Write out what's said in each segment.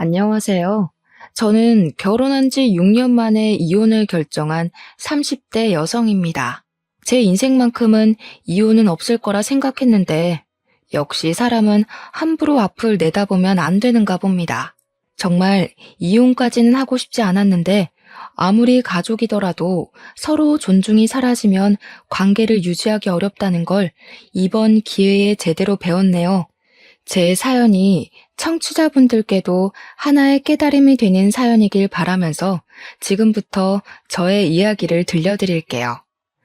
안녕하세요. 저는 결혼한 지 6년 만에 이혼을 결정한 30대 여성입니다. 제 인생만큼은 이혼은 없을 거라 생각했는데, 역시 사람은 함부로 앞을 내다보면 안 되는가 봅니다. 정말 이혼까지는 하고 싶지 않았는데, 아무리 가족이더라도 서로 존중이 사라지면 관계를 유지하기 어렵다는 걸 이번 기회에 제대로 배웠네요. 제 사연이 청취자분들께도 하나의 깨달음이 되는 사연이길 바라면서 지금부터 저의 이야기를 들려드릴게요.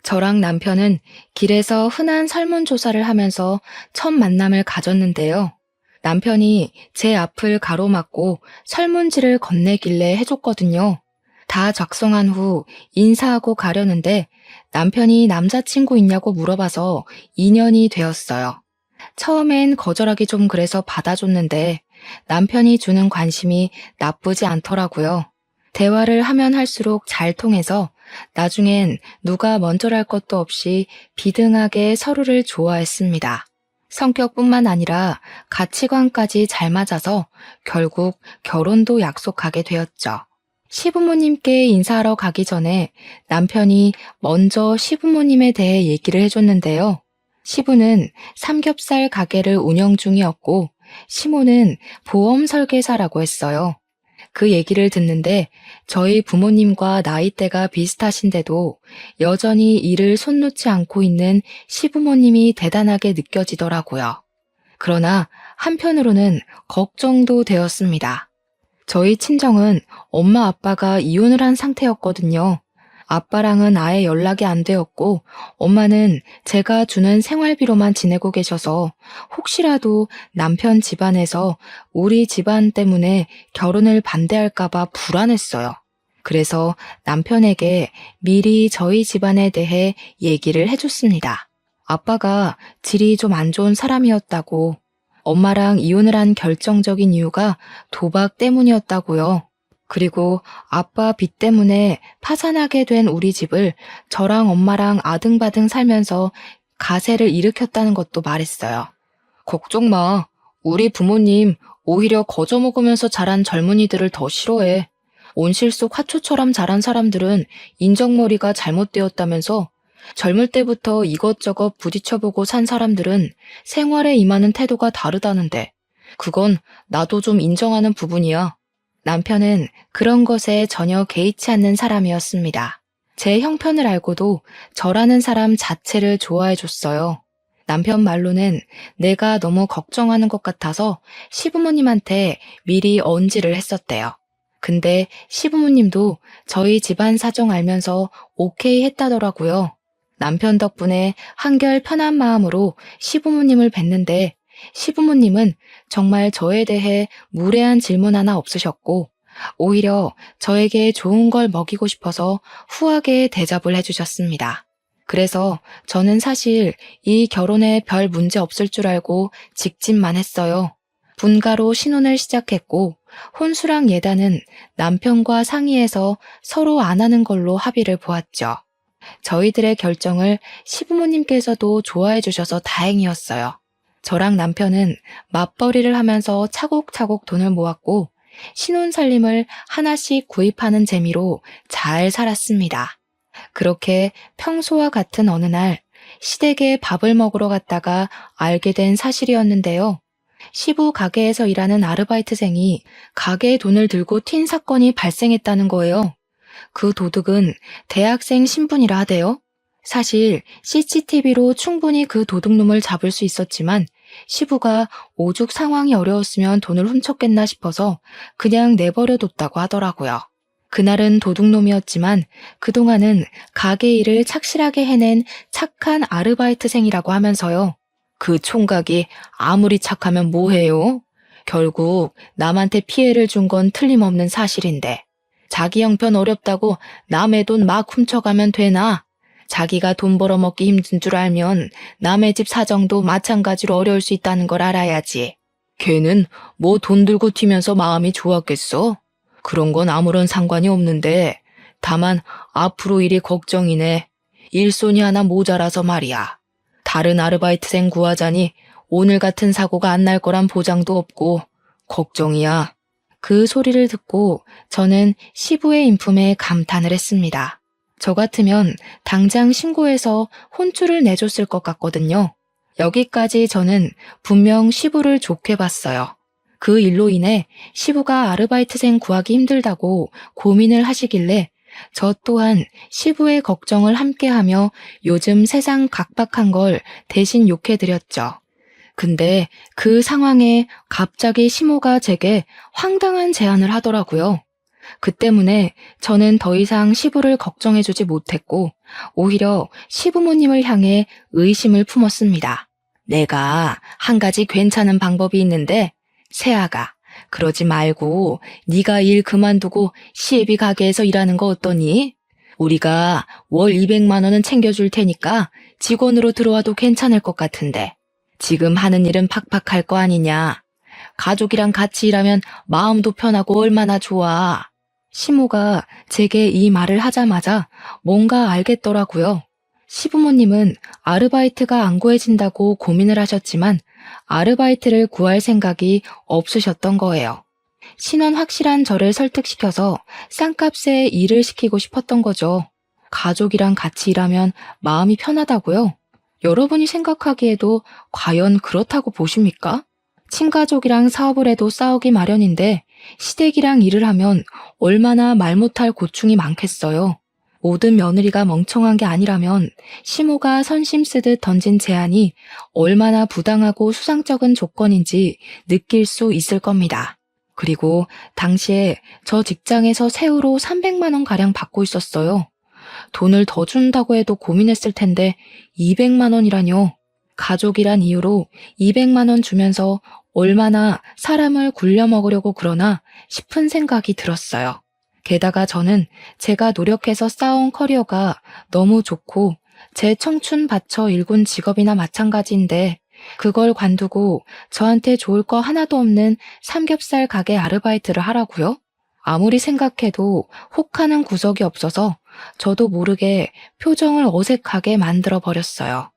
저랑 남편은 길에서 흔한 설문조사를 하면서 첫 만남을 가졌는데요. 남편이 제 앞을 가로막고 설문지를 건네길래 해줬거든요. 다 작성한 후 인사하고 가려는데 남편이 남자친구 있냐고 물어봐서 인연이 되었어요. 처음엔 거절하기 좀 그래서 받아줬는데 남편이 주는 관심이 나쁘지 않더라고요. 대화를 하면 할수록 잘 통해서 나중엔 누가 먼저랄 것도 없이 비등하게 서로를 좋아했습니다. 성격뿐만 아니라 가치관까지 잘 맞아서 결국 결혼도 약속하게 되었죠. 시부모님께 인사하러 가기 전에 남편이 먼저 시부모님에 대해 얘기를 해줬는데요. 시부는 삼겹살 가게를 운영 중이었고 시모는 보험 설계사라고 했어요. 그 얘기를 듣는데 저희 부모님과 나이대가 비슷하신데도 여전히 일을 손 놓지 않고 있는 시부모님이 대단하게 느껴지더라고요. 그러나 한편으로는 걱정도 되었습니다. 저희 친정은 엄마 아빠가 이혼을 한 상태였거든요. 아빠랑은 아예 연락이 안 되었고 엄마는 제가 주는 생활비로만 지내고 계셔서 혹시라도 남편 집안에서 우리 집안 때문에 결혼을 반대할까봐 불안했어요. 그래서 남편에게 미리 저희 집안에 대해 얘기를 해줬습니다. 아빠가 질이 좀 안 좋은 사람이었다고, 엄마랑 이혼을 한 결정적인 이유가 도박 때문이었다고요. 그리고 아빠 빚 때문에 파산하게 된 우리 집을 저랑 엄마랑 아등바등 살면서 가세를 일으켰다는 것도 말했어요. 걱정 마. 우리 부모님 오히려 거저 먹으면서 자란 젊은이들을 더 싫어해. 온실 속 화초처럼 자란 사람들은 인정머리가 잘못되었다면서 젊을 때부터 이것저것 부딪혀보고 산 사람들은 생활에 임하는 태도가 다르다는데 그건 나도 좀 인정하는 부분이야. 남편은 그런 것에 전혀 개의치 않는 사람이었습니다. 제 형편을 알고도 저라는 사람 자체를 좋아해 줬어요. 남편 말로는 내가 너무 걱정하는 것 같아서 시부모님한테 미리 언지를 했었대요. 근데 시부모님도 저희 집안 사정 알면서 오케이 했다더라고요. 남편 덕분에 한결 편한 마음으로 시부모님을 뵀는데 시부모님은 정말 저에 대해 무례한 질문 하나 없으셨고 오히려 저에게 좋은 걸 먹이고 싶어서 후하게 대접을 해주셨습니다. 그래서 저는 사실 이 결혼에 별 문제 없을 줄 알고 직진만 했어요. 분가로 신혼을 시작했고 혼수랑 예단은 남편과 상의해서 서로 안 하는 걸로 합의를 보았죠. 저희들의 결정을 시부모님께서도 좋아해 주셔서 다행이었어요. 저랑 남편은 맞벌이를 하면서 차곡차곡 돈을 모았고 신혼살림을 하나씩 구입하는 재미로 잘 살았습니다. 그렇게 평소와 같은 어느 날 시댁에 밥을 먹으러 갔다가 알게 된 사실이었는데요. 시부 가게에서 일하는 아르바이트생이 가게에 돈을 들고 튄 사건이 발생했다는 거예요. 그 도둑은 대학생 신분이라 하대요. 사실 CCTV로 충분히 그 도둑놈을 잡을 수 있었지만 시부가 오죽 상황이 어려웠으면 돈을 훔쳤겠나 싶어서 그냥 내버려뒀다고 하더라고요. 그날은 도둑놈이었지만 그동안은 가게 일을 착실하게 해낸 착한 아르바이트생이라고 하면서요. 그 총각이 아무리 착하면 뭐해요? 결국 남한테 피해를 준 건 틀림없는 사실인데 자기 형편 어렵다고 남의 돈 막 훔쳐가면 되나? 자기가 돈 벌어먹기 힘든 줄 알면 남의 집 사정도 마찬가지로 어려울 수 있다는 걸 알아야지. 걔는 뭐 돈 들고 튀면서 마음이 좋았겠어? 그런 건 아무런 상관이 없는데 다만 앞으로 일이 걱정이네. 일손이 하나 모자라서 말이야. 다른 아르바이트생 구하자니 오늘 같은 사고가 안 날 거란 보장도 없고 걱정이야. 그 소리를 듣고 저는 시부의 인품에 감탄을 했습니다. 저 같으면 당장 신고해서 혼쭐을 내줬을 것 같거든요. 여기까지 저는 분명 시부를 좋게 봤어요. 그 일로 인해 시부가 아르바이트생 구하기 힘들다고 고민을 하시길래 저 또한 시부의 걱정을 함께하며 요즘 세상 각박한 걸 대신 욕해드렸죠. 근데 그 상황에 갑자기 시모가 제게 황당한 제안을 하더라고요. 그 때문에 저는 더 이상 시부를 걱정해주지 못했고 오히려 시부모님을 향해 의심을 품었습니다. 내가 한 가지 괜찮은 방법이 있는데 세아가 그러지 말고 네가 일 그만두고 시애비 가게에서 일하는 거 어떠니? 우리가 월 200만 원은 챙겨줄 테니까 직원으로 들어와도 괜찮을 것 같은데 지금 하는 일은 팍팍할 거 아니냐. 가족이랑 같이 일하면 마음도 편하고 얼마나 좋아. 시모가 제게 이 말을 하자마자 뭔가 알겠더라고요. 시부모님은 아르바이트가 안 구해진다고 고민을 하셨지만 아르바이트를 구할 생각이 없으셨던 거예요. 신원 확실한 저를 설득시켜서 싼값에 일을 시키고 싶었던 거죠. 가족이랑 같이 일하면 마음이 편하다고요? 여러분이 생각하기에도 과연 그렇다고 보십니까? 친가족이랑 사업을 해도 싸우기 마련인데 시댁이랑 일을 하면 얼마나 말 못할 고충이 많겠어요. 모든 며느리가 멍청한 게 아니라면 시모가 선심 쓰듯 던진 제안이 얼마나 부당하고 수상쩍은 조건인지 느낄 수 있을 겁니다. 그리고 당시에 저 직장에서 세후로 300만 원가량 받고 있었어요. 돈을 더 준다고 해도 고민했을 텐데 200만 원이라뇨. 가족이란 이유로 200만 원 주면서 얼마나 사람을 굴려먹으려고 그러나 싶은 생각이 들었어요. 게다가 저는 제가 노력해서 쌓아온 커리어가 너무 좋고 제 청춘 바쳐 일군 직업이나 마찬가지인데 그걸 관두고 저한테 좋을 거 하나도 없는 삼겹살 가게 아르바이트를 하라고요? 아무리 생각해도 혹하는 구석이 없어서 저도 모르게 표정을 어색하게 만들어 버렸어요.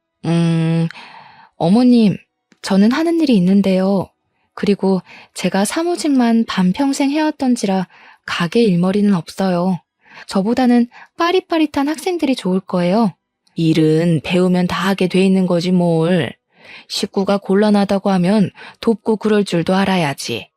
어머님, 저는 하는 일이 있는데요. 그리고 제가 사무직만 반평생 해왔던지라 가게 일머리는 없어요. 저보다는 빠릿빠릿한 학생들이 좋을 거예요. 일은 배우면 다 하게 돼 있는 거지 뭘. 식구가 곤란하다고 하면 돕고 그럴 줄도 알아야지.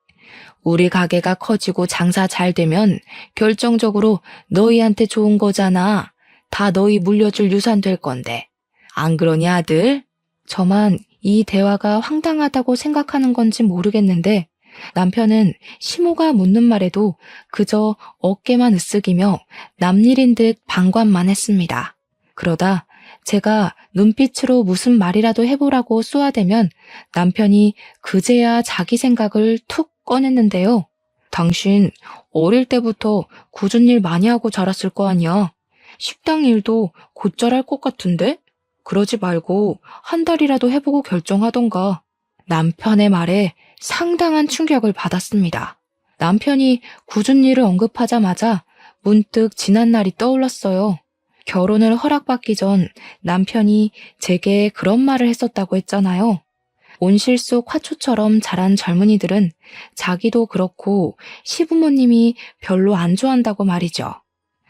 우리 가게가 커지고 장사 잘 되면 결정적으로 너희한테 좋은 거잖아. 다 너희 물려줄 유산 될 건데. 안 그러니 아들? 저만 이 대화가 황당하다고 생각하는 건지 모르겠는데 남편은 시모가 묻는 말에도 그저 어깨만 으쓱이며 남일인 듯 방관만 했습니다. 그러다 제가 눈빛으로 무슨 말이라도 해보라고 쏘아대면 남편이 그제야 자기 생각을 툭 꺼냈는데요. 당신 어릴 때부터 굳은 일 많이 하고 자랐을 거 아니야. 식당 일도 곧잘 할 것 같은데? 그러지 말고 한 달이라도 해보고 결정하던가. 남편의 말에 상당한 충격을 받았습니다. 남편이 굳은 일을 언급하자마자 문득 지난 날이 떠올랐어요. 결혼을 허락받기 전 남편이 제게 그런 말을 했었다고 했잖아요. 온실 속 화초처럼 자란 젊은이들은 자기도 그렇고 시부모님이 별로 안 좋아한다고 말이죠.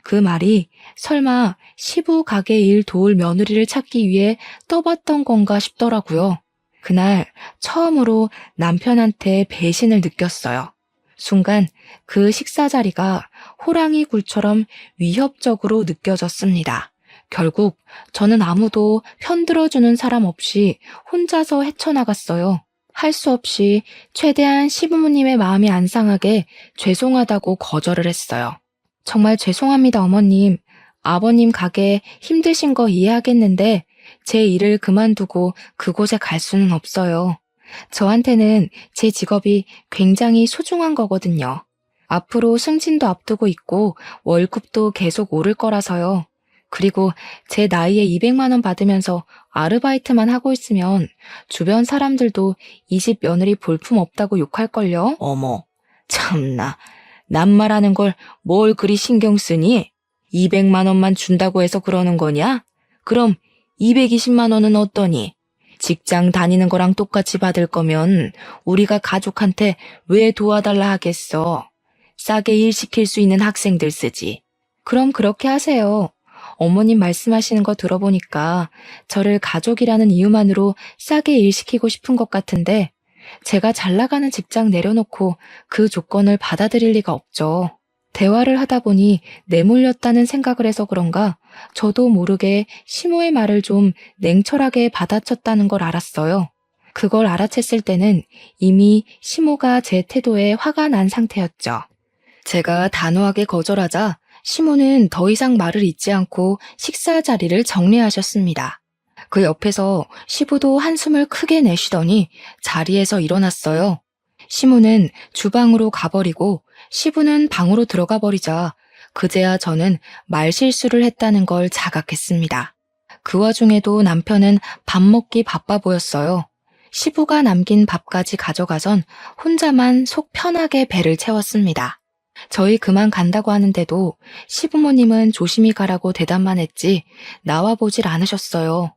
그 말이 설마 시부 가게 일 도울 며느리를 찾기 위해 떠봤던 건가 싶더라고요. 그날 처음으로 남편한테 배신을 느꼈어요. 순간 그 식사 자리가 호랑이 굴처럼 위협적으로 느껴졌습니다. 결국 저는 아무도 편들어주는 사람 없이 혼자서 헤쳐나갔어요. 할 수 없이 최대한 시부모님의 마음이 안 상하게 죄송하다고 거절을 했어요. 정말 죄송합니다, 어머님. 아버님 가게 힘드신 거 이해하겠는데 제 일을 그만두고 그곳에 갈 수는 없어요. 저한테는 제 직업이 굉장히 소중한 거거든요. 앞으로 승진도 앞두고 있고 월급도 계속 오를 거라서요. 그리고 제 나이에 200만 원 받으면서 아르바이트만 하고 있으면 주변 사람들도 이 집 며느리 볼품 없다고 욕할걸요? 어머, 참나. 남말하는 걸 뭘 그리 신경 쓰니? 200만 원만 준다고 해서 그러는 거냐? 그럼 220만 원은 어떠니? 직장 다니는 거랑 똑같이 받을 거면 우리가 가족한테 왜 도와달라 하겠어. 싸게 일 시킬 수 있는 학생들 쓰지. 그럼 그렇게 하세요. 어머님 말씀하시는 거 들어보니까 저를 가족이라는 이유만으로 싸게 일 시키고 싶은 것 같은데 제가 잘 나가는 직장 내려놓고 그 조건을 받아들일 리가 없죠. 대화를 하다 보니 내몰렸다는 생각을 해서 그런가 저도 모르게 시모의 말을 좀 냉철하게 받아쳤다는 걸 알았어요. 그걸 알아챘을 때는 이미 시모가 제 태도에 화가 난 상태였죠. 제가 단호하게 거절하자 시모는 더 이상 말을 잇지 않고 식사 자리를 정리하셨습니다. 그 옆에서 시부도 한숨을 크게 내쉬더니 자리에서 일어났어요. 시모는 주방으로 가버리고 시부는 방으로 들어가 버리자 그제야 저는 말실수를 했다는 걸 자각했습니다. 그 와중에도 남편은 밥 먹기 바빠 보였어요. 시부가 남긴 밥까지 가져가선 혼자만 속 편하게 배를 채웠습니다. 저희 그만 간다고 하는데도 시부모님은 조심히 가라고 대답만 했지 나와보질 않으셨어요.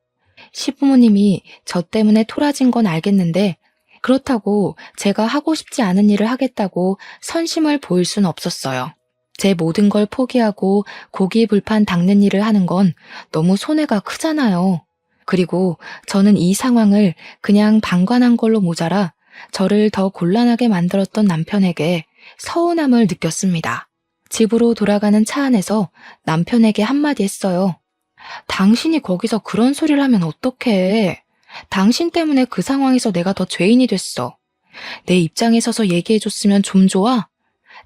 시부모님이 저 때문에 토라진 건 알겠는데 그렇다고 제가 하고 싶지 않은 일을 하겠다고 선심을 보일 순 없었어요. 제 모든 걸 포기하고 고기 불판 닦는 일을 하는 건 너무 손해가 크잖아요. 그리고 저는 이 상황을 그냥 방관한 걸로 모자라 저를 더 곤란하게 만들었던 남편에게 서운함을 느꼈습니다. 집으로 돌아가는 차 안에서 남편에게 한마디 했어요. 당신이 거기서 그런 소리를 하면 어떡해. 당신 때문에 그 상황에서 내가 더 죄인이 됐어. 내 입장에 서서 얘기해줬으면 좀 좋아?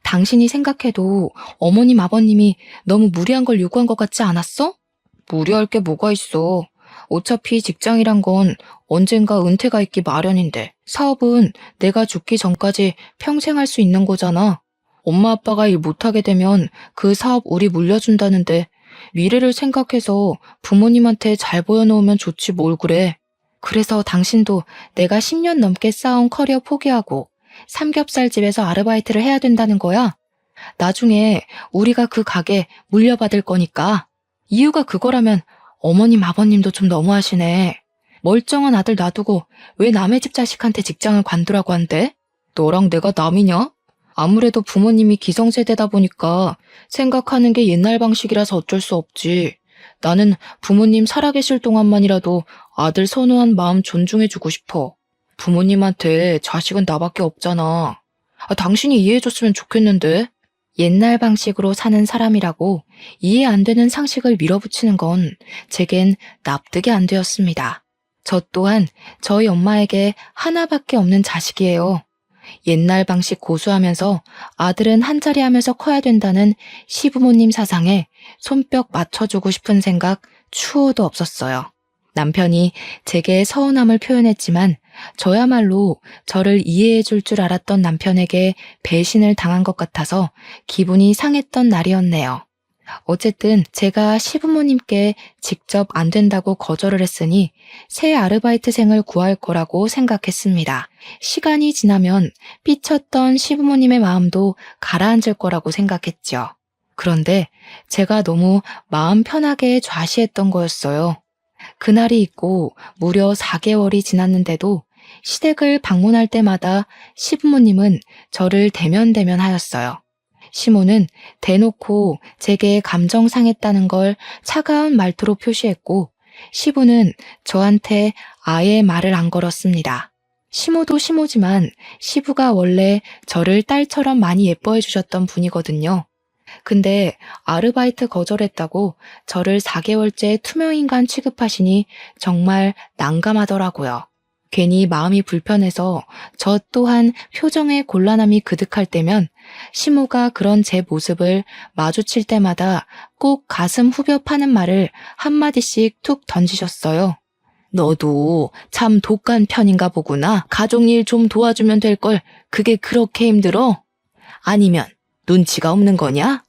당신이 생각해도 어머님 아버님이 너무 무리한 걸 요구한 것 같지 않았어? 무리할 게 뭐가 있어. 어차피 직장이란 건 언젠가 은퇴가 있기 마련인데 사업은 내가 죽기 전까지 평생 할 수 있는 거잖아. 엄마 아빠가 일 못하게 되면 그 사업 우리 물려준다는데 미래를 생각해서 부모님한테 잘 보여놓으면 좋지 뭘 그래. 그래서 당신도 내가 10년 넘게 쌓아온 커리어 포기하고 삼겹살집에서 아르바이트를 해야 된다는 거야? 나중에 우리가 그 가게 물려받을 거니까. 이유가 그거라면 어머님 아버님도 좀 너무하시네. 멀쩡한 아들 놔두고 왜 남의 집 자식한테 직장을 관두라고 한대? 너랑 내가 남이냐? 아무래도 부모님이 기성세대다 보니까 생각하는 게 옛날 방식이라서 어쩔 수 없지. 나는 부모님 살아계실 동안만이라도 아들 선호한 마음 존중해주고 싶어. 부모님한테 자식은 나밖에 없잖아. 당신이 이해해줬으면 좋겠는데. 옛날 방식으로 사는 사람이라고 이해 안 되는 상식을 밀어붙이는 건 제겐 납득이 안 되었습니다. 저 또한 저희 엄마에게 하나밖에 없는 자식이에요. 옛날 방식 고수하면서 아들은 한자리 하면서 커야 된다는 시부모님 사상에 손뼉 맞춰주고 싶은 생각 추호도 없었어요. 남편이 제게 서운함을 표현했지만 저야말로 저를 이해해 줄 줄 알았던 남편에게 배신을 당한 것 같아서 기분이 상했던 날이었네요. 어쨌든 제가 시부모님께 직접 안 된다고 거절을 했으니 새 아르바이트생을 구할 거라고 생각했습니다. 시간이 지나면 삐쳤던 시부모님의 마음도 가라앉을 거라고 생각했죠. 그런데 제가 너무 마음 편하게 좌시했던 거였어요. 그날이 있고 무려 4개월이 지났는데도 시댁을 방문할 때마다 시부모님은 저를 대면대면하였어요. 시모는 대놓고 제게 감정 상했다는 걸 차가운 말투로 표시했고 시부는 저한테 아예 말을 안 걸었습니다. 시모도 시모지만 시부가 원래 저를 딸처럼 많이 예뻐해 주셨던 분이거든요. 근데 아르바이트 거절했다고 저를 4개월째 투명인간 취급하시니 정말 난감하더라고요. 괜히 마음이 불편해서 저 또한 표정에 곤란함이 그득할 때면 시모가 그런 제 모습을 마주칠 때마다 꼭 가슴 후벼 파는 말을 한마디씩 툭 던지셨어요. 너도 참 독한 편인가 보구나. 가족일 좀 도와주면 될 걸 그게 그렇게 힘들어? 아니면 눈치가 없는 거냐?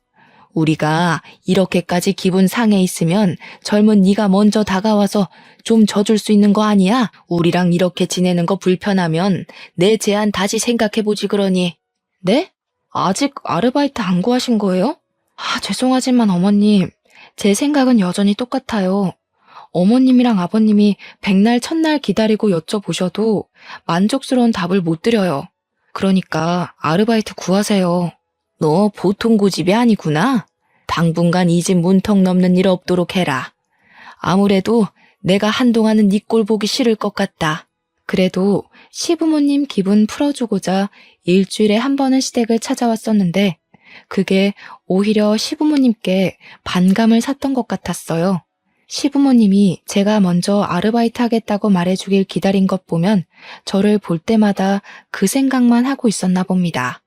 우리가 이렇게까지 기분 상해 있으면 젊은 네가 먼저 다가와서 좀 져줄 수 있는 거 아니야? 우리랑 이렇게 지내는 거 불편하면 내 제안 다시 생각해보지 그러니. 네? 아직 아르바이트 안 구하신 거예요? 죄송하지만 어머님, 제 생각은 여전히 똑같아요. 어머님이랑 아버님이 백날 첫날 기다리고 여쭤보셔도 만족스러운 답을 못 드려요. 그러니까 아르바이트 구하세요. 너 보통 고집이 아니구나. 당분간 이 집 문턱 넘는 일 없도록 해라. 아무래도 내가 한동안은 네 꼴 보기 싫을 것 같다. 그래도 시부모님 기분 풀어주고자 일주일에 한 번은 시댁을 찾아왔었는데 그게 오히려 시부모님께 반감을 샀던 것 같았어요. 시부모님이 제가 먼저 아르바이트 하겠다고 말해주길 기다린 것 보면 저를 볼 때마다 그 생각만 하고 있었나 봅니다.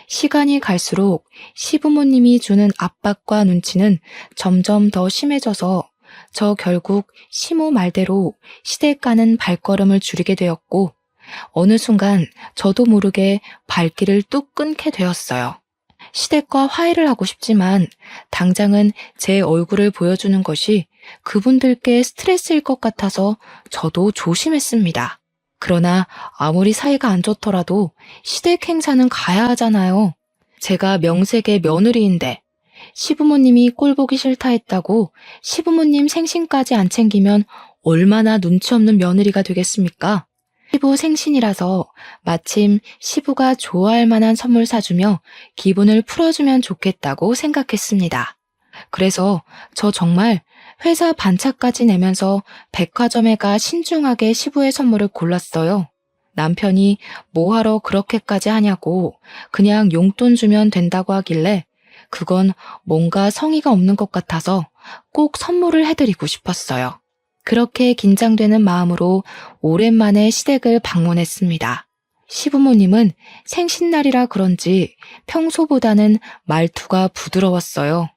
시간이 갈수록 시부모님이 주는 압박과 눈치는 점점 더 심해져서 저 결국 시모 말대로 시댁 가는 발걸음을 줄이게 되었고 어느 순간 저도 모르게 발길을 뚝 끊게 되었어요. 시댁과 화해를 하고 싶지만 당장은 제 얼굴을 보여주는 것이 그분들께 스트레스일 것 같아서 저도 조심했습니다. 그러나 아무리 사이가 안 좋더라도 시댁 행사는 가야 하잖아요. 제가 명색의 며느리인데 시부모님이 꼴 보기 싫다 했다고 시부모님 생신까지 안 챙기면 얼마나 눈치 없는 며느리가 되겠습니까? 시부 생신이라서 마침 시부가 좋아할 만한 선물 사주며 기분을 풀어주면 좋겠다고 생각했습니다. 그래서 저 정말 회사 반차까지 내면서 백화점에 가 신중하게 시부의 선물을 골랐어요. 남편이 뭐하러 그렇게까지 하냐고 그냥 용돈 주면 된다고 하길래 그건 뭔가 성의가 없는 것 같아서 꼭 선물을 해드리고 싶었어요. 그렇게 긴장되는 마음으로 오랜만에 시댁을 방문했습니다. 시부모님은 생신날이라 그런지 평소보다는 말투가 부드러웠어요.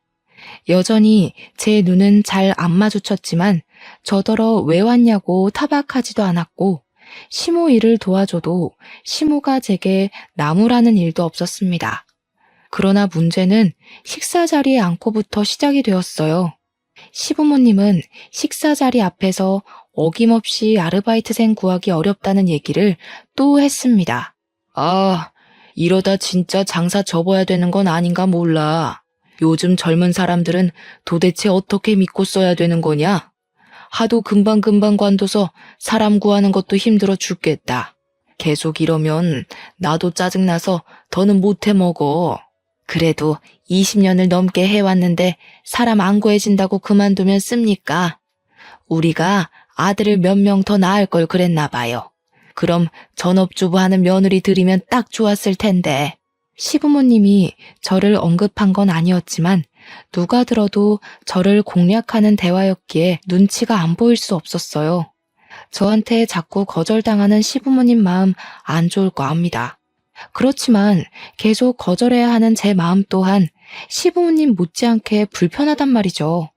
여전히 제 눈은 잘 안 마주쳤지만 저더러 왜 왔냐고 타박하지도 않았고 시모 일을 도와줘도 시모가 제게 나무라는 일도 없었습니다. 그러나 문제는 식사 자리에 앉고부터 시작이 되었어요. 시부모님은 식사 자리 앞에서 어김없이 아르바이트생 구하기 어렵다는 얘기를 또 했습니다. 아, 이러다 진짜 장사 접어야 되는 건 아닌가 몰라. 요즘 젊은 사람들은 도대체 어떻게 믿고 써야 되는 거냐? 하도 금방금방 관둬서 사람 구하는 것도 힘들어 죽겠다. 계속 이러면 나도 짜증나서 더는 못해 먹어. 그래도 20년을 넘게 해왔는데 사람 안 구해진다고 그만두면 씁니까? 우리가 아들을 몇 명 더 낳을 걸 그랬나 봐요. 그럼 전업주부 하는 며느리 들이면 딱 좋았을 텐데. 시부모님이 저를 언급한 건 아니었지만 누가 들어도 저를 공략하는 대화였기에 눈치가 안 보일 수 없었어요. 저한테 자꾸 거절당하는 시부모님 마음 안 좋을 거 압니다. 그렇지만 계속 거절해야 하는 제 마음 또한 시부모님 못지않게 불편하단 말이죠.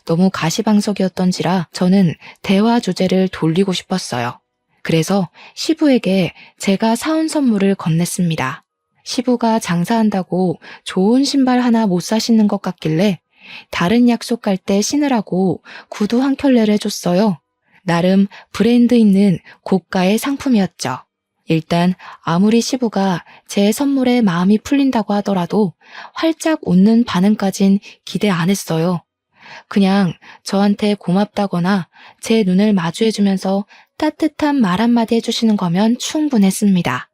너무 가시방석이었던지라 저는 대화 주제를 돌리고 싶었어요. 그래서 시부에게 제가 사온 선물을 건넸습니다. 시부가 장사한다고 좋은 신발 하나 못 사시는 것 같길래 다른 약속 갈 때 신으라고 구두 한 켤레를 해줬어요. 나름 브랜드 있는 고가의 상품이었죠. 일단 아무리 시부가 제 선물에 마음이 풀린다고 하더라도 활짝 웃는 반응까진 기대 안 했어요. 그냥 저한테 고맙다거나 제 눈을 마주해주면서 따뜻한 말 한마디 해주시는 거면 충분했습니다.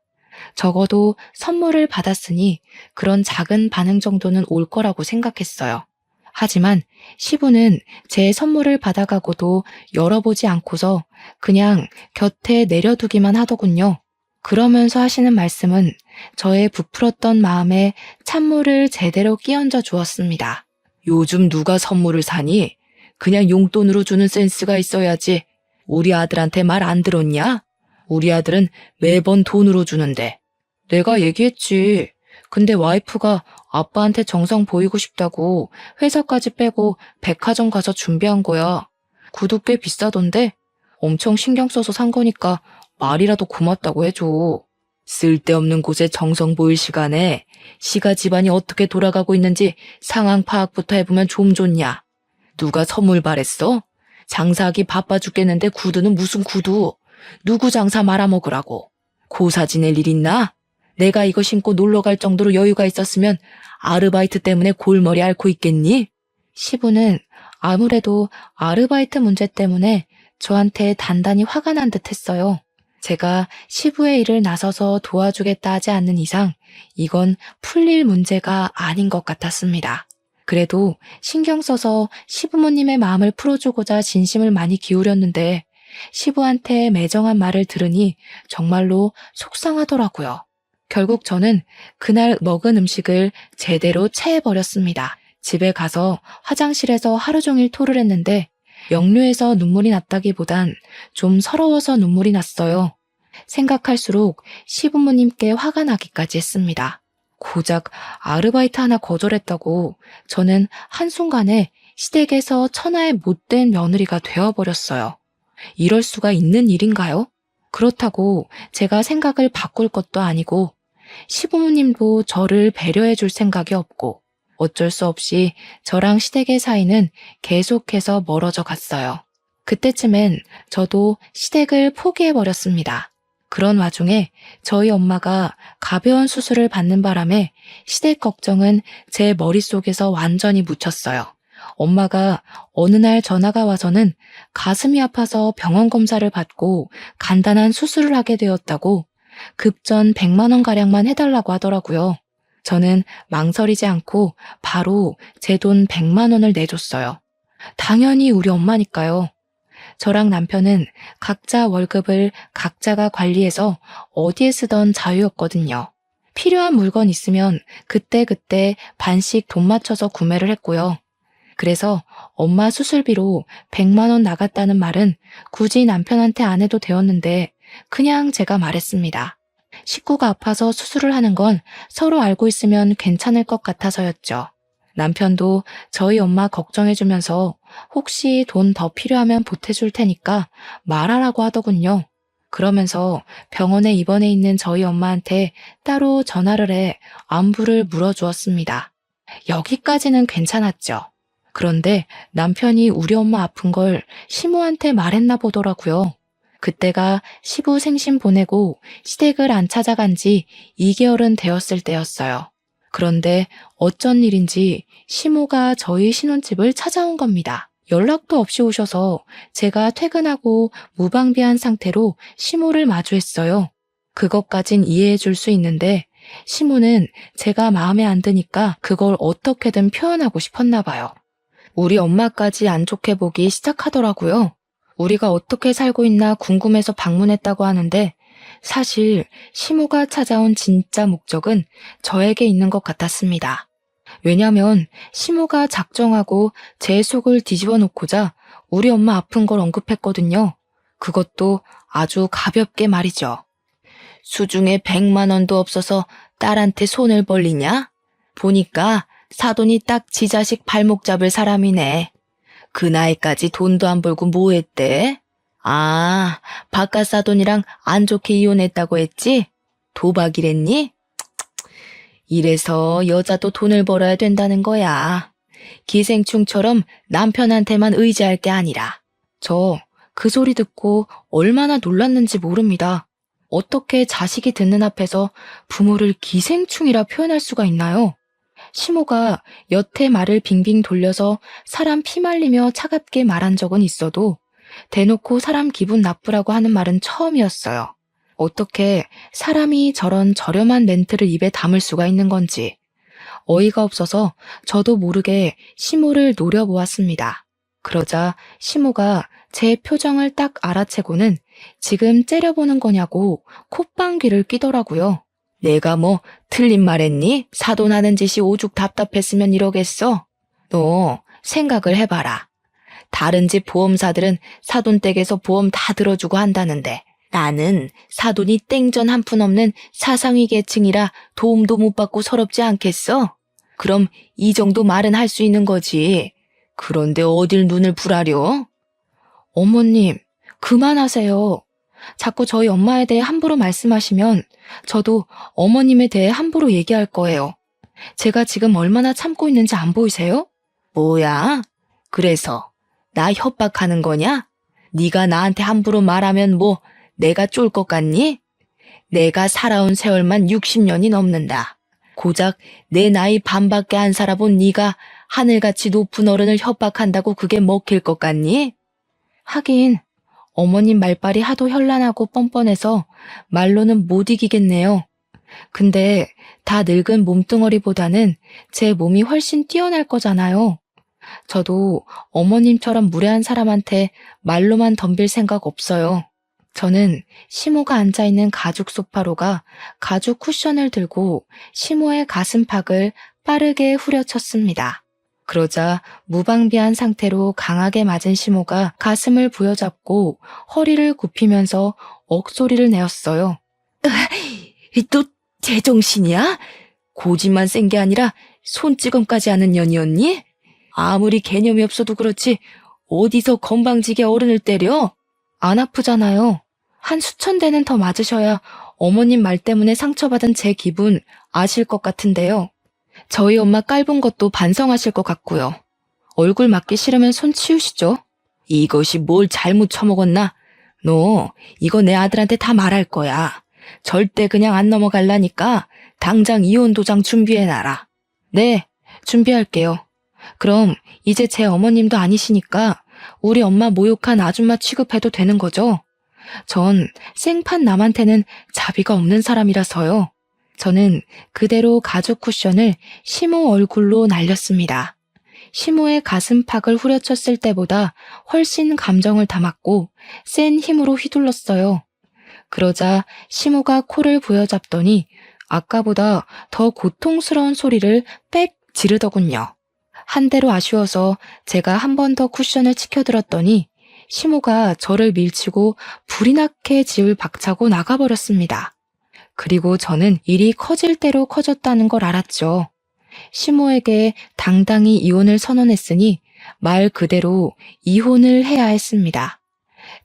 적어도 선물을 받았으니 그런 작은 반응 정도는 올 거라고 생각했어요. 하지만 시부는 제 선물을 받아가고도 열어보지 않고서 그냥 곁에 내려두기만 하더군요. 그러면서 하시는 말씀은 저의 부풀었던 마음에 찬물을 제대로 끼얹어 주었습니다. 요즘 누가 선물을 사니? 그냥 용돈으로 주는 센스가 있어야지. 우리 아들한테 말 안 들었냐? 우리 아들은 매번 돈으로 주는데. 내가 얘기했지. 근데 와이프가 아빠한테 정성 보이고 싶다고 회사까지 빼고 백화점 가서 준비한 거야. 구두 꽤 비싸던데? 엄청 신경 써서 산 거니까 말이라도 고맙다고 해줘. 쓸데없는 곳에 정성 보일 시간에 시가 집안이 어떻게 돌아가고 있는지 상황 파악부터 해보면 좀 좋냐. 누가 선물 바랬어? 장사하기 바빠 죽겠는데 구두는 무슨 구두? 누구 장사 말아먹으라고. 고사 지낼 일 있나? 내가 이거 신고 놀러 갈 정도로 여유가 있었으면 아르바이트 때문에 골머리 앓고 있겠니? 시부는 아무래도 아르바이트 문제 때문에 저한테 단단히 화가 난 듯 했어요. 제가 시부의 일을 나서서 도와주겠다 하지 않는 이상 이건 풀릴 문제가 아닌 것 같았습니다. 그래도 신경 써서 시부모님의 마음을 풀어주고자 진심을 많이 기울였는데 시부한테 매정한 말을 들으니 정말로 속상하더라고요. 결국 저는 그날 먹은 음식을 제대로 체해버렸습니다. 집에 가서 화장실에서 하루 종일 토를 했는데 역류해서 눈물이 났다기보단 좀 서러워서 눈물이 났어요. 생각할수록 시부모님께 화가 나기까지 했습니다. 고작 아르바이트 하나 거절했다고 저는 한순간에 시댁에서 천하의 못된 며느리가 되어버렸어요. 이럴 수가 있는 일인가요? 그렇다고 제가 생각을 바꿀 것도 아니고 시부모님도 저를 배려해 줄 생각이 없고 어쩔 수 없이 저랑 시댁의 사이는 계속해서 멀어져 갔어요. 그때쯤엔 저도 시댁을 포기해버렸습니다. 그런 와중에 저희 엄마가 가벼운 수술을 받는 바람에 시댁 걱정은 제 머릿속에서 완전히 묻혔어요. 엄마가 어느 날 전화가 와서는 가슴이 아파서 병원 검사를 받고 간단한 수술을 하게 되었다고 급전 100만 원가량만 해달라고 하더라고요. 저는 망설이지 않고 바로 제 돈 100만 원을 내줬어요. 당연히 우리 엄마니까요. 저랑 남편은 각자 월급을 각자가 관리해서 어디에 쓰던 자유였거든요. 필요한 물건 있으면 그때그때 반씩 돈 맞춰서 구매를 했고요. 그래서 엄마 수술비로 100만 원 나갔다는 말은 굳이 남편한테 안 해도 되었는데 그냥 제가 말했습니다. 식구가 아파서 수술을 하는 건 서로 알고 있으면 괜찮을 것 같아서였죠. 남편도 저희 엄마 걱정해주면서 혹시 돈 더 필요하면 보태줄 테니까 말하라고 하더군요. 그러면서 병원에 입원해 있는 저희 엄마한테 따로 전화를 해 안부를 물어주었습니다. 여기까지는 괜찮았죠. 그런데 남편이 우리 엄마 아픈 걸 시모한테 말했나 보더라고요. 그때가 시부 생신 보내고 시댁을 안 찾아간 지 2개월은 되었을 때였어요. 그런데 어쩐 일인지 시모가 저희 신혼집을 찾아온 겁니다. 연락도 없이 오셔서 제가 퇴근하고 무방비한 상태로 시모를 마주했어요. 그것까진 이해해 줄 수 있는데 시모는 제가 마음에 안 드니까 그걸 어떻게든 표현하고 싶었나 봐요. 우리 엄마까지 안 좋게 보기 시작하더라고요. 우리가 어떻게 살고 있나 궁금해서 방문했다고 하는데 사실 시모가 찾아온 진짜 목적은 저에게 있는 것 같았습니다. 왜냐면 시모가 작정하고 제 속을 뒤집어 놓고자 우리 엄마 아픈 걸 언급했거든요. 그것도 아주 가볍게 말이죠. 수중에 100만 원도 없어서 딸한테 손을 벌리냐? 보니까 사돈이 딱 지 자식 발목 잡을 사람이네. 그 나이까지 돈도 안 벌고 뭐 했대? 아, 바깥 사돈이랑 안 좋게 이혼했다고 했지? 도박이랬니? 이래서 여자도 돈을 벌어야 된다는 거야. 기생충처럼 남편한테만 의지할 게 아니라. 저 그 소리 듣고 얼마나 놀랐는지 모릅니다. 어떻게 자식이 듣는 앞에서 부모를 기생충이라 표현할 수가 있나요? 시모가 여태 말을 빙빙 돌려서 사람 피말리며 차갑게 말한 적은 있어도 대놓고 사람 기분 나쁘라고 하는 말은 처음이었어요. 어떻게 사람이 저런 저렴한 멘트를 입에 담을 수가 있는 건지 어이가 없어서 저도 모르게 시모를 노려보았습니다. 그러자 시모가 제 표정을 딱 알아채고는 지금 째려보는 거냐고 콧방귀를 뀌더라고요. 내가 뭐 틀린 말 했니? 사돈하는 짓이 오죽 답답했으면 이러겠어? 너 생각을 해봐라. 다른 집 보험사들은 사돈 댁에서 보험 다 들어주고 한다는데 나는 사돈이 땡전 한 푼 없는 사상위 계층이라 도움도 못 받고 서럽지 않겠어? 그럼 이 정도 말은 할 수 있는 거지. 그런데 어딜 눈을 부라려? 어머님, 그만하세요. 자꾸 저희 엄마에 대해 함부로 말씀하시면 저도 어머님에 대해 함부로 얘기할 거예요. 제가 지금 얼마나 참고 있는지 안 보이세요? 뭐야? 그래서 나 협박하는 거냐? 네가 나한테 함부로 말하면 뭐 내가 쫄 것 같니? 내가 살아온 세월만 60년이 넘는다. 고작 내 나이 반밖에 안 살아본 네가 하늘같이 높은 어른을 협박한다고 그게 먹힐 것 같니? 하긴 어머님 말발이 하도 현란하고 뻔뻔해서 말로는 못 이기겠네요. 근데 다 늙은 몸뚱어리보다는 제 몸이 훨씬 뛰어날 거잖아요. 저도 어머님처럼 무례한 사람한테 말로만 덤빌 생각 없어요. 저는 시모가 앉아있는 가죽 소파로가 가죽 쿠션을 들고 시모의 가슴팍을 빠르게 후려쳤습니다. 그러자 무방비한 상태로 강하게 맞은 시모가 가슴을 부여잡고 허리를 굽히면서 억소리를 내었어요. 또 제정신이야? 고집만 센 게 아니라 손찌검까지 하는 년이었니? 아무리 개념이 없어도 그렇지 어디서 건방지게 어른을 때려? 안 아프잖아요. 한 수천 대는 더 맞으셔야 어머님 말 때문에 상처받은 제 기분 아실 것 같은데요. 저희 엄마 깔본 것도 반성하실 것 같고요. 얼굴 맞기 싫으면 손 치우시죠. 이것이 뭘 잘못 처먹었나? 너 이거 내 아들한테 다 말할 거야. 절대 그냥 안 넘어갈라니까 당장 이혼 도장 준비해놔라. 네, 준비할게요. 그럼 이제 제 어머님도 아니시니까 우리 엄마 모욕한 아줌마 취급해도 되는 거죠? 전 생판 남한테는 자비가 없는 사람이라서요. 저는 그대로 가죽 쿠션을 시모 얼굴로 날렸습니다. 시모의 가슴팍을 후려쳤을 때보다 훨씬 감정을 담았고 센 힘으로 휘둘렀어요. 그러자 시모가 코를 부여잡더니 아까보다 더 고통스러운 소리를 빽 지르더군요. 한 대로 아쉬워서 제가 한 번 더 쿠션을 치켜들었더니 시모가 저를 밀치고 불이 나게 집을 박차고 나가버렸습니다. 그리고 저는 일이 커질 대로 커졌다는 걸 알았죠. 시모에게 당당히 이혼을 선언했으니 말 그대로 이혼을 해야 했습니다.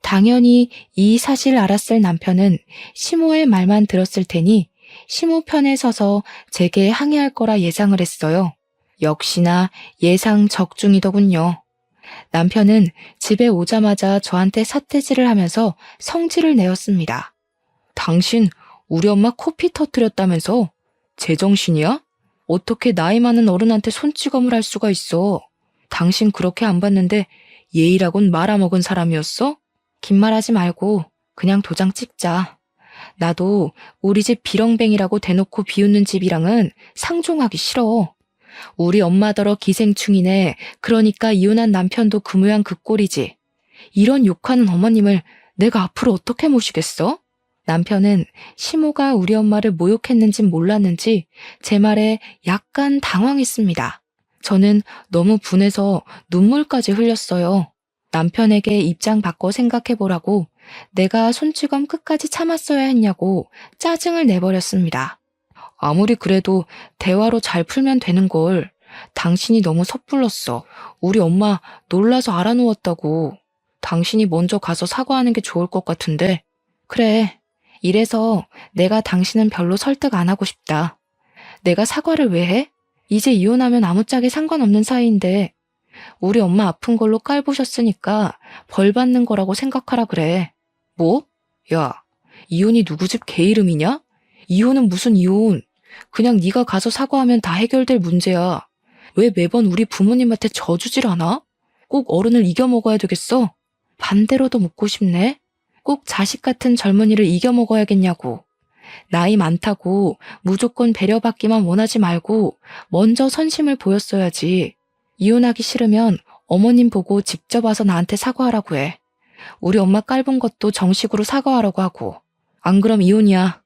당연히 이 사실을 알았을 남편은 시모의 말만 들었을 테니 시모 편에 서서 제게 항의할 거라 예상을 했어요. 역시나 예상 적중이더군요. 남편은 집에 오자마자 저한테 삿대질을 하면서 성질을 내었습니다. 당신 우리 엄마 코피 터뜨렸다면서? 제정신이야? 어떻게 나이 많은 어른한테 손찌검을 할 수가 있어? 당신 그렇게 안 봤는데 예의라곤 말아먹은 사람이었어? 긴 말하지 말고 그냥 도장 찍자. 나도 우리 집 비렁뱅이라고 대놓고 비웃는 집이랑은 상종하기 싫어. 우리 엄마더러 기생충이네. 그러니까 이혼한 남편도 그 모양 그 꼴이지. 이런 욕하는 어머님을 내가 앞으로 어떻게 모시겠어? 남편은 시모가 우리 엄마를 모욕했는진 몰랐는지 제 말에 약간 당황했습니다. 저는 너무 분해서 눈물까지 흘렸어요. 남편에게 입장 바꿔 생각해보라고 내가 손찌검 끝까지 참았어야 했냐고 짜증을 내버렸습니다. 아무리 그래도 대화로 잘 풀면 되는 걸. 당신이 너무 섣불렀어. 우리 엄마 놀라서 알아누웠다고. 당신이 먼저 가서 사과하는 게 좋을 것 같은데. 그래. 이래서 내가 당신은 별로 설득 안 하고 싶다. 내가 사과를 왜 해? 이제 이혼하면 아무짝에 상관없는 사이인데 우리 엄마 아픈 걸로 깔보셨으니까 벌 받는 거라고 생각하라 그래. 뭐? 야, 이혼이 누구 집 개 이름이냐? 이혼은 무슨 이혼? 그냥 네가 가서 사과하면 다 해결될 문제야. 왜 매번 우리 부모님한테 져주질 않아? 꼭 어른을 이겨먹어야 되겠어? 반대로도 묻고 싶네. 꼭 자식 같은 젊은이를 이겨먹어야겠냐고. 나이 많다고 무조건 배려받기만 원하지 말고 먼저 선심을 보였어야지. 이혼하기 싫으면 어머님 보고 직접 와서 나한테 사과하라고 해. 우리 엄마 깔본 것도 정식으로 사과하라고 하고. 안 그럼 이혼이야.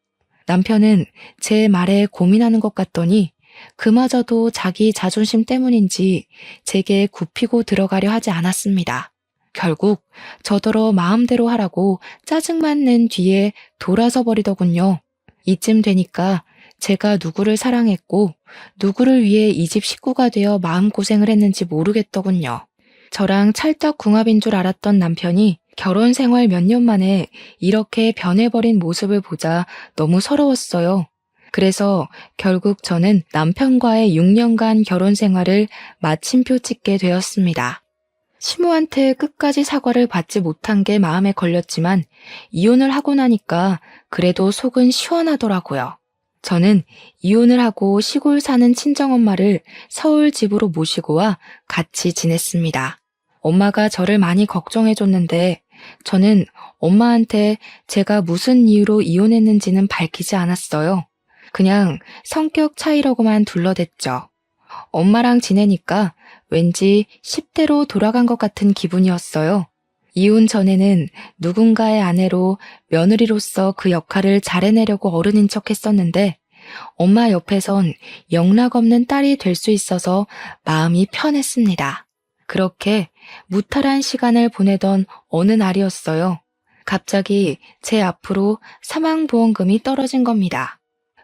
남편은 제 말에 고민하는 것 같더니 그마저도 자기 자존심 때문인지 제게 굽히고 들어가려 하지 않았습니다. 결국 저더러 마음대로 하라고 짜증만 낸 뒤에 돌아서 버리더군요. 이쯤 되니까 제가 누구를 사랑했고 누구를 위해 이 집 식구가 되어 마음고생을 했는지 모르겠더군요. 저랑 찰떡궁합인 줄 알았던 남편이 결혼 생활 몇 년 만에 이렇게 변해버린 모습을 보자 너무 서러웠어요. 그래서 결국 저는 남편과의 6년간 결혼 생활을 마침표 찍게 되었습니다. 시모한테 끝까지 사과를 받지 못한 게 마음에 걸렸지만 이혼을 하고 나니까 그래도 속은 시원하더라고요. 저는 이혼을 하고 시골 사는 친정엄마를 서울 집으로 모시고 와 같이 지냈습니다. 엄마가 저를 많이 걱정해줬는데 저는 엄마한테 제가 무슨 이유로 이혼했는지는 밝히지 않았어요. 그냥 성격 차이라고만 둘러댔죠. 엄마랑 지내니까 왠지 10대로 돌아간 것 같은 기분이었어요. 이혼 전에는 누군가의 아내로 며느리로서 그 역할을 잘해내려고 어른인 척 했었는데 엄마 옆에선 영락없는 딸이 될 수 있어서 마음이 편했습니다. 그렇게 무탈한 시간을 보내던 어느 날이었어요. 갑자기 제 앞으로 사망보험금이 떨어진 겁니다.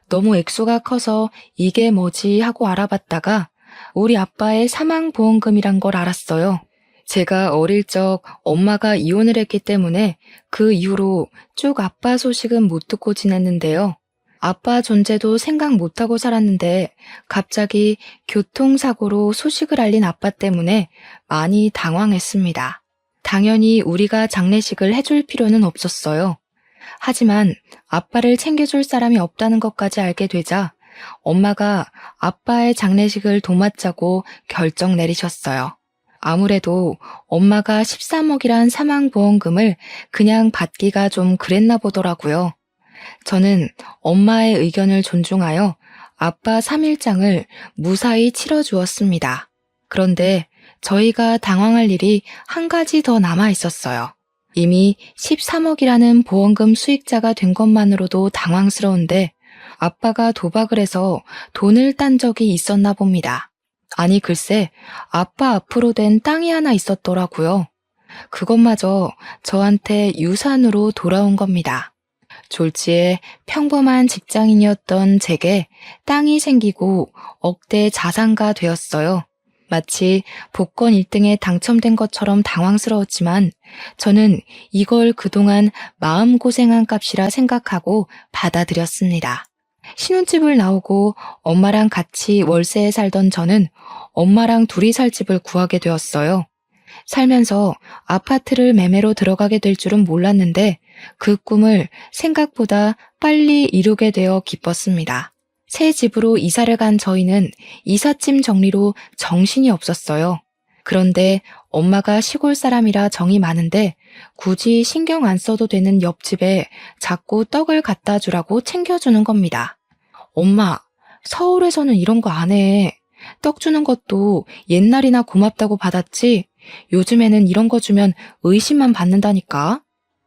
너무 액수가 커서 이게 뭐지 하고 알아봤다가 우리 아빠의 사망보험금이란 걸 알았어요. 제가 어릴 적 엄마가 이혼을 했기 때문에 그 이후로 쭉 아빠 소식은 못 듣고 지냈는데요. 아빠 존재도 생각 못하고 살았는데 갑자기 교통사고로 소식을 알린 아빠 때문에 많이 당황했습니다. 당연히 우리가 장례식을 해줄 필요는 없었어요. 하지만 아빠를 챙겨줄 사람이 없다는 것까지 알게 되자 엄마가 아빠의 장례식을 도맡자고 결정 내리셨어요. 아무래도 엄마가 13억이란 사망보험금을 그냥 받기가 좀 그랬나 보더라고요. 저는 엄마의 의견을 존중하여 아빠 3일장을 무사히 치러주었습니다. 그런데 저희가 당황할 일이 한 가지 더 남아 있었어요. 이미 13억이라는 보험금 수익자가 된 것만으로도 당황스러운데 아빠가 도박을 해서 돈을 딴 적이 있었나 봅니다. 아니 글쎄 아빠 앞으로 된 땅이 하나 있었더라고요. 그것마저 저한테 유산으로 돌아온 겁니다. 졸지에 평범한 직장인이었던 제게 땅이 생기고 억대 자산가 되었어요. 마치 복권 1등에 당첨된 것처럼 당황스러웠지만 저는 이걸 그동안 마음고생한 값이라 생각하고 받아들였습니다. 신혼집을 나오고 엄마랑 같이 월세에 살던 저는 엄마랑 둘이 살 집을 구하게 되었어요. 살면서 아파트를 매매로 들어가게 될 줄은 몰랐는데 그 꿈을 생각보다 빨리 이루게 되어 기뻤습니다. 새 집으로 이사를 간 저희는 이삿짐 정리로 정신이 없었어요. 그런데 엄마가 시골 사람이라 정이 많은데 굳이 신경 안 써도 되는 옆집에 자꾸 떡을 갖다 주라고 챙겨주는 겁니다. 엄마, 서울에서는 이런 거 안 해. 떡 주는 것도 옛날이나 고맙다고 받았지 요즘에는 이런 거 주면 의심만 받는다니까.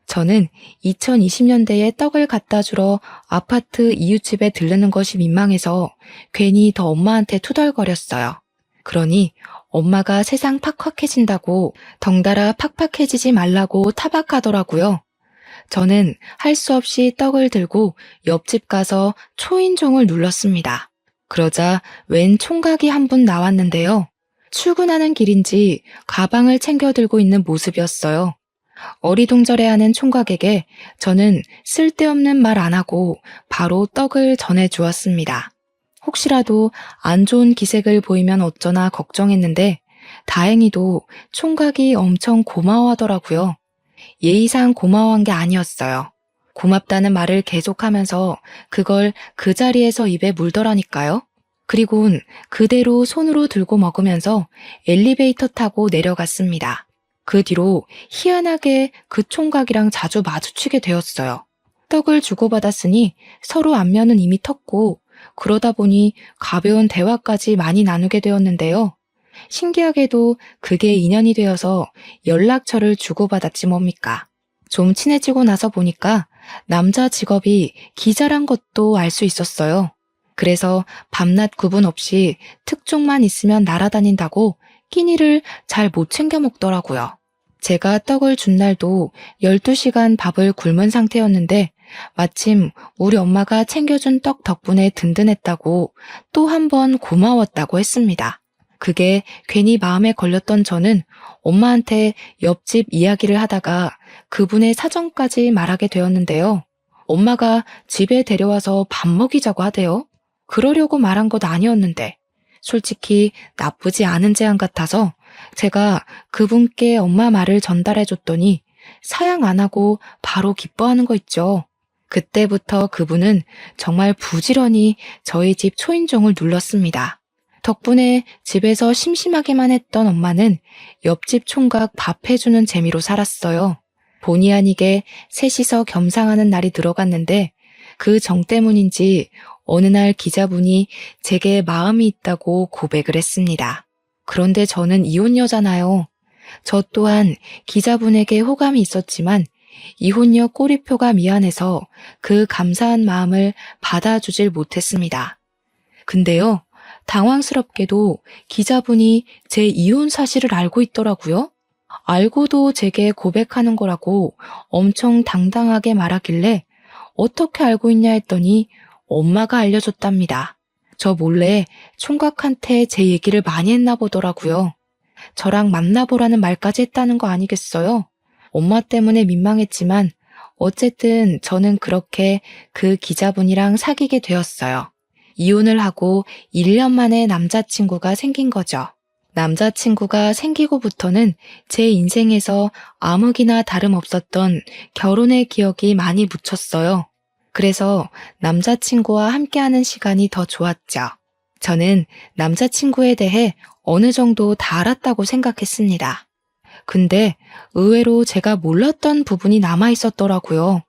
저는 2020년대에 떡을 갖다 주러 아파트 이웃집에 들르는 것이 민망해서 괜히 더 엄마한테 투덜거렸어요. 그러니 엄마가 세상 팍팍해진다고 덩달아 팍팍해지지 말라고 타박하더라고요. 저는 할 수 없이 떡을 들고 옆집 가서 초인종을 눌렀습니다. 그러자 웬 총각이 한 분 나왔는데요. 출근하는 길인지 가방을 챙겨 들고 있는 모습이었어요. 어리둥절해하는 총각에게 저는 쓸데없는 말 안 하고 바로 떡을 전해주었습니다. 혹시라도 안 좋은 기색을 보이면 어쩌나 걱정했는데 다행히도 총각이 엄청 고마워하더라고요. 예의상 고마워한 게 아니었어요. 고맙다는 말을 계속하면서 그걸 그 자리에서 입에 물더라니까요. 그리곤 그대로 손으로 들고 먹으면서 엘리베이터 타고 내려갔습니다. 그 뒤로 희한하게 그 총각이랑 자주 마주치게 되었어요. 떡을 주고받았으니 서로 안면은 이미 텄고 그러다 보니 가벼운 대화까지 많이 나누게 되었는데요. 신기하게도 그게 인연이 되어서 연락처를 주고받았지 뭡니까. 좀 친해지고 나서 보니까 남자 직업이 기자란 것도 알 수 있었어요. 그래서 밤낮 구분 없이 특종만 있으면 날아다닌다고 끼니를 잘 못 챙겨 먹더라고요. 제가 떡을 준 날도 12시간 밥을 굶은 상태였는데 마침 우리 엄마가 챙겨준 떡 덕분에 든든했다고 또 한 번 고마웠다고 했습니다. 그게 괜히 마음에 걸렸던 저는 엄마한테 옆집 이야기를 하다가 그분의 사정까지 말하게 되었는데요. 엄마가 집에 데려와서 밥 먹이자고 하대요. 그러려고 말한 것 아니었는데 솔직히 나쁘지 않은 제안 같아서 제가 그분께 엄마 말을 전달해 줬더니 사양 안 하고 바로 기뻐하는 거 있죠. 그때부터 그분은 정말 부지런히 저희 집 초인종을 눌렀습니다. 덕분에 집에서 심심하게만 했던 엄마는 옆집 총각 밥 해주는 재미로 살았어요. 본의 아니게 셋이서 겸상하는 날이 들어갔는데 그 정 때문인지 어느 날 기자분이 제게 마음이 있다고 고백을 했습니다. 그런데 저는 이혼녀잖아요. 저 또한 기자분에게 호감이 있었지만 이혼녀 꼬리표가 미안해서 그 감사한 마음을 받아주질 못했습니다. 근데요, 당황스럽게도 기자분이 제 이혼 사실을 알고 있더라고요. 알고도 제게 고백하는 거라고 엄청 당당하게 말하길래 어떻게 알고 있냐 했더니 엄마가 알려줬답니다. 저 몰래 총각한테 제 얘기를 많이 했나 보더라고요. 저랑 만나보라는 말까지 했다는 거 아니겠어요? 엄마 때문에 민망했지만 어쨌든 저는 그렇게 그 기자분이랑 사귀게 되었어요. 이혼을 하고 1년 만에 남자친구가 생긴 거죠. 남자친구가 생기고부터는 제 인생에서 암흑이나 다름없었던 결혼의 기억이 많이 묻혔어요. 그래서 남자친구와 함께하는 시간이 더 좋았죠. 저는 남자친구에 대해 어느 정도 다 알았다고 생각했습니다. 근데 의외로 제가 몰랐던 부분이 남아 있었더라고요.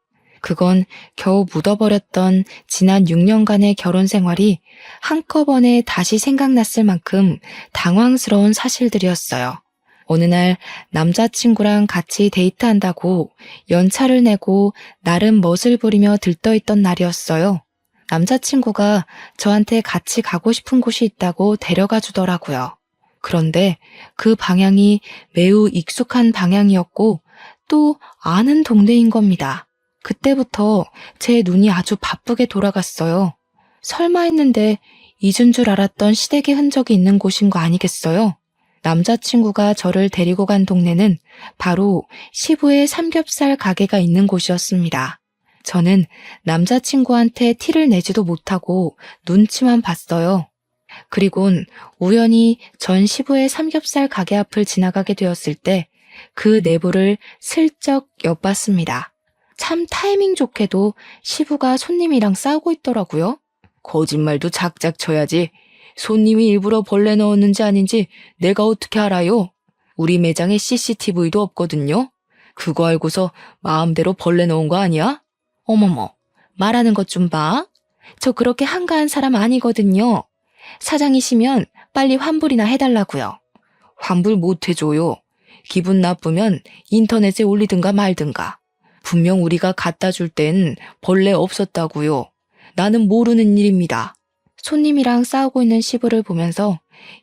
그건 겨우 묻어버렸던 지난 6년간의 결혼 생활이 한꺼번에 다시 생각났을 만큼 당황스러운 사실들이었어요. 어느 날 남자친구랑 같이 데이트한다고 연차를 내고 나름 멋을 부리며 들떠있던 날이었어요. 남자친구가 저한테 같이 가고 싶은 곳이 있다고 데려가 주더라고요. 그런데 그 방향이 매우 익숙한 방향이었고 또 아는 동네인 겁니다. 그때부터 제 눈이 아주 바쁘게 돌아갔어요. 설마 했는데 잊은 줄 알았던 시댁의 흔적이 있는 곳인 거 아니겠어요? 남자친구가 저를 데리고 간 동네는 바로 시부의 삼겹살 가게가 있는 곳이었습니다. 저는 남자친구한테 티를 내지도 못하고 눈치만 봤어요. 그리곤 우연히 전 시부의 삼겹살 가게 앞을 지나가게 되었을 때 그 내부를 슬쩍 엿봤습니다. 참 타이밍 좋게도 시부가 손님이랑 싸우고 있더라고요. 거짓말도 작작 쳐야지. 손님이 일부러 벌레 넣었는지 아닌지 내가 어떻게 알아요? 우리 매장에 CCTV도 없거든요. 그거 알고서 마음대로 벌레 넣은 거 아니야? 어머머, 말하는 것 좀 봐. 저 그렇게 한가한 사람 아니거든요. 사장이시면 빨리 환불이나 해달라고요. 환불 못 해줘요. 기분 나쁘면 인터넷에 올리든가 말든가. 분명 우리가 갖다 줄 땐 벌레 없었다고요. 나는 모르는 일입니다. 손님이랑 싸우고 있는 시부를 보면서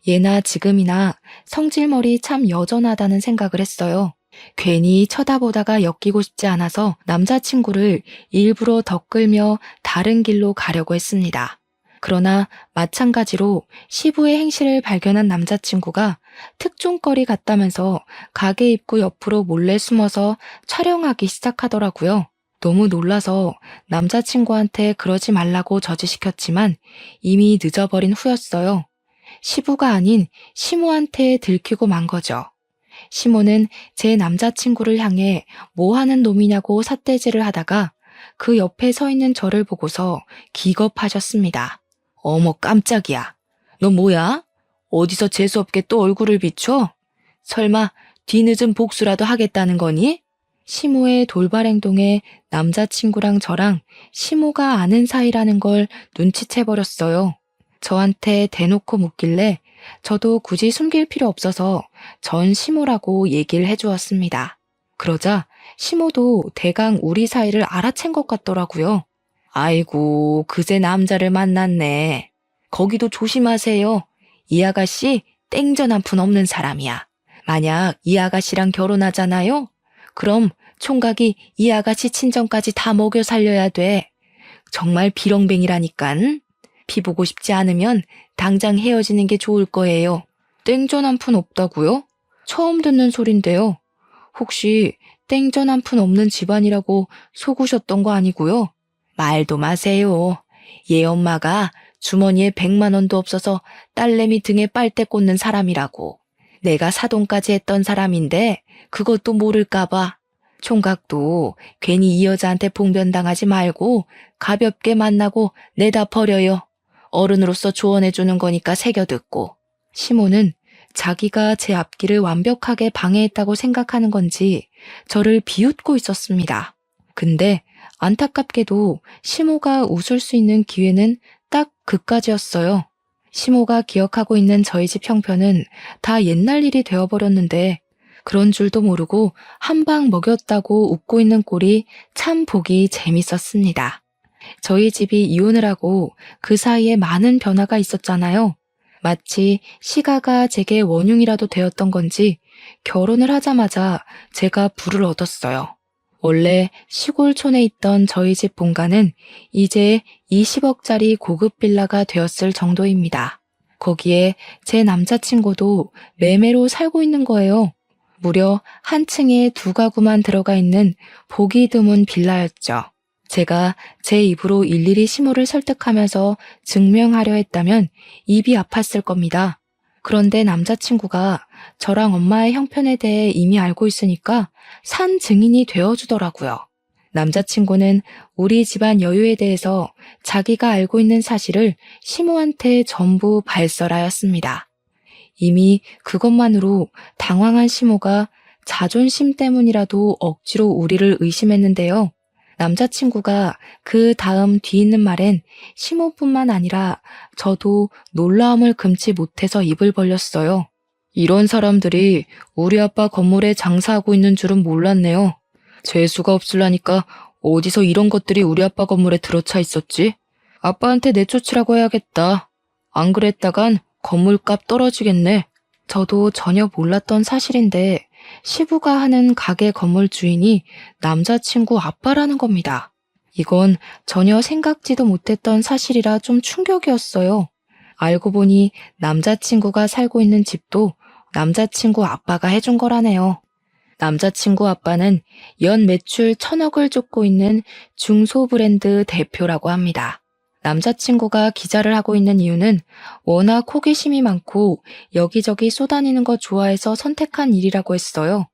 예나 지금이나 성질머리 참 여전하다는 생각을 했어요. 괜히 쳐다보다가 엮이고 싶지 않아서 남자친구를 일부러 덧끌며 다른 길로 가려고 했습니다. 그러나 마찬가지로 시부의 행실을 발견한 남자친구가 특종거리 같다면서 가게 입구 옆으로 몰래 숨어서 촬영하기 시작하더라고요. 너무 놀라서 남자친구한테 그러지 말라고 저지시켰지만 이미 늦어버린 후였어요. 시부가 아닌 시모한테 들키고 만 거죠. 시모는 제 남자친구를 향해 뭐 하는 놈이냐고 삿대질을 하다가 그 옆에 서 있는 저를 보고서 기겁하셨습니다. 어머 깜짝이야. 너 뭐야? 어디서 재수없게 또 얼굴을 비춰? 설마 뒤늦은 복수라도 하겠다는 거니? 시모의 돌발 행동에 남자친구랑 저랑 시모가 아는 사이라는 걸 눈치채버렸어요. 저한테 대놓고 묻길래 저도 굳이 숨길 필요 없어서 전 시모라고 얘기를 해주었습니다. 그러자 시모도 대강 우리 사이를 알아챈 것 같더라고요. 아이고, 그새 남자를 만났네. 거기도 조심하세요. 이 아가씨 땡전 한 푼 없는 사람이야. 만약 이 아가씨랑 결혼하잖아요? 그럼 총각이 이 아가씨 친정까지 다 먹여 살려야 돼. 정말 비렁뱅이라니깐. 피 보고 싶지 않으면 당장 헤어지는 게 좋을 거예요. 땡전 한 푼 없다고요? 처음 듣는 소린데요. 혹시 땡전 한 푼 없는 집안이라고 속으셨던 거 아니고요? 말도 마세요. 얘 엄마가 주머니에 100만 원도 없어서 딸내미 등에 빨대 꽂는 사람이라고. 내가 사돈까지 했던 사람인데 그것도 모를까 봐. 총각도 괜히 이 여자한테 봉변당하지 말고 가볍게 만나고 내다 버려요. 어른으로서 조언해주는 거니까 새겨듣고. 시모는 자기가 제 앞길을 완벽하게 방해했다고 생각하는 건지 저를 비웃고 있었습니다. 근데 안타깝게도 시모가 웃을 수 있는 기회는 딱 그까지였어요. 시모가 기억하고 있는 저희 집 형편은 다 옛날 일이 되어버렸는데 그런 줄도 모르고 한 방 먹였다고 웃고 있는 꼴이 참 보기 재밌었습니다. 저희 집이 이혼을 하고 그 사이에 많은 변화가 있었잖아요. 마치 시가가 제게 원흉이라도 되었던 건지 결혼을 하자마자 제가 부를 얻었어요. 원래 시골촌에 있던 저희 집 본가는 이제 20억짜리 고급 빌라가 되었을 정도입니다. 거기에 제 남자친구도 매매로 살고 있는 거예요. 무려 한 층에 2가구만 들어가 있는 보기 드문 빌라였죠. 제가 제 입으로 일일이 시모를 설득하면서 증명하려 했다면 입이 아팠을 겁니다. 그런데 남자친구가 저랑 엄마의 형편에 대해 이미 알고 있으니까 산 증인이 되어주더라고요. 남자친구는 우리 집안 여유에 대해서 자기가 알고 있는 사실을 시모한테 전부 발설하였습니다. 이미 그것만으로 당황한 시모가 자존심 때문이라도 억지로 우리를 의심했는데요. 남자친구가 그 다음 뒤 있는 말엔 시모뿐만 아니라 저도 놀라움을 금치 못해서 입을 벌렸어요. 이런 사람들이 우리 아빠 건물에 장사하고 있는 줄은 몰랐네요. 재수가 없으려니까 어디서 이런 것들이 우리 아빠 건물에 들어차 있었지? 아빠한테 내쫓으라고 해야겠다. 안 그랬다간 건물값 떨어지겠네. 저도 전혀 몰랐던 사실인데 시부가 하는 가게 건물 주인이 남자친구 아빠라는 겁니다. 이건 전혀 생각지도 못했던 사실이라 좀 충격이었어요. 알고 보니 남자친구가 살고 있는 집도 남자친구 아빠가 해준 거라네요. 남자친구 아빠는 연 매출 1,000억을 쫓고 있는 중소브랜드 대표라고 합니다. 남자친구가 기자를 하고 있는 이유는 워낙 호기심이 많고 여기저기 쏘다니는 거 좋아해서 선택한 일이라고 했어요.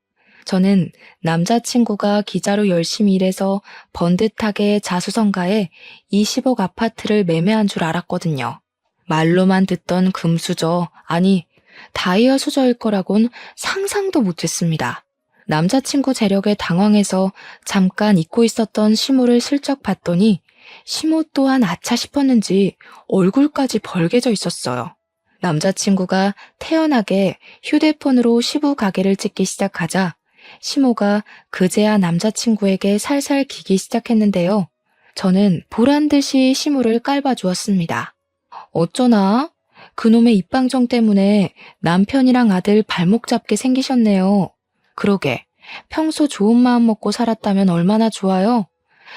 저는 남자친구가 기자로 열심히 일해서 번듯하게 자수성가해 20억 아파트를 매매한 줄 알았거든요. 말로만 듣던 금수저, 아니 다이아 수저일 거라곤 상상도 못했습니다. 남자친구 재력에 당황해서 잠깐 잊고 있었던 시모를 슬쩍 봤더니 시모 또한 아차 싶었는지 얼굴까지 벌개져 있었어요. 남자친구가 태연하게 휴대폰으로 시부 가게를 찍기 시작하자 시모가 그제야 남자친구에게 살살 기기 시작했는데요. 저는 보란듯이 시모를 깔봐주었습니다. 어쩌나? 그놈의 입방정 때문에 남편이랑 아들 발목 잡게 생기셨네요. 그러게, 평소 좋은 마음 먹고 살았다면 얼마나 좋아요?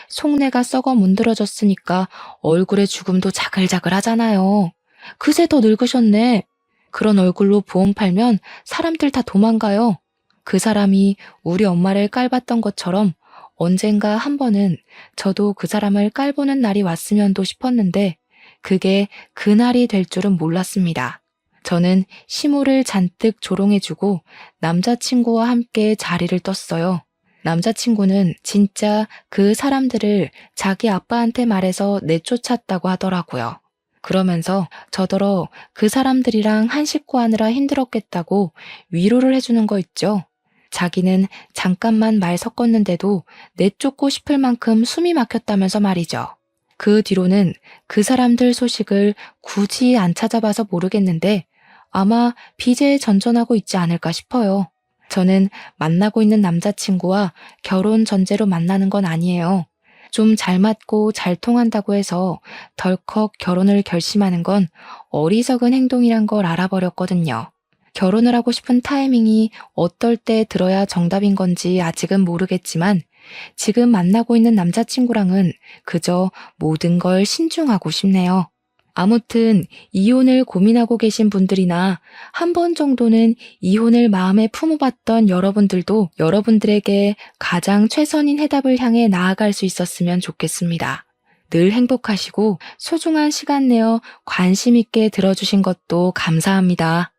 속내가 썩어 문드러졌으니까 얼굴에 죽음도 자글자글 하잖아요. 그새 더 늙으셨네. 그런 얼굴로 보험 팔면 사람들 다 도망가요. 그 사람이 우리 엄마를 깔봤던 것처럼 언젠가 한 번은 저도 그 사람을 깔보는 날이 왔으면도 싶었는데 그게 그날이 될 줄은 몰랐습니다. 저는 시모를 잔뜩 조롱해주고 남자친구와 함께 자리를 떴어요. 남자친구는 진짜 그 사람들을 자기 아빠한테 말해서 내쫓았다고 하더라고요. 그러면서 저더러 그 사람들이랑 한 식구 하느라 힘들었겠다고 위로를 해주는 거 있죠. 자기는 잠깐만 말 섞었는데도 내쫓고 싶을 만큼 숨이 막혔다면서 말이죠. 그 뒤로는 그 사람들 소식을 굳이 안 찾아봐서 모르겠는데 아마 비제에 전전하고 있지 않을까 싶어요. 저는 만나고 있는 남자친구와 결혼 전제로 만나는 건 아니에요. 좀 잘 맞고 잘 통한다고 해서 덜컥 결혼을 결심하는 건 어리석은 행동이란 걸 알아버렸거든요. 결혼을 하고 싶은 타이밍이 어떨 때 들어야 정답인 건지 아직은 모르겠지만 지금 만나고 있는 남자친구랑은 그저 모든 걸 신중하고 싶네요. 아무튼 이혼을 고민하고 계신 분들이나 한 번 정도는 이혼을 마음에 품어봤던 여러분들도 여러분들에게 가장 최선인 해답을 향해 나아갈 수 있었으면 좋겠습니다. 늘 행복하시고 소중한 시간 내어 관심 있게 들어주신 것도 감사합니다.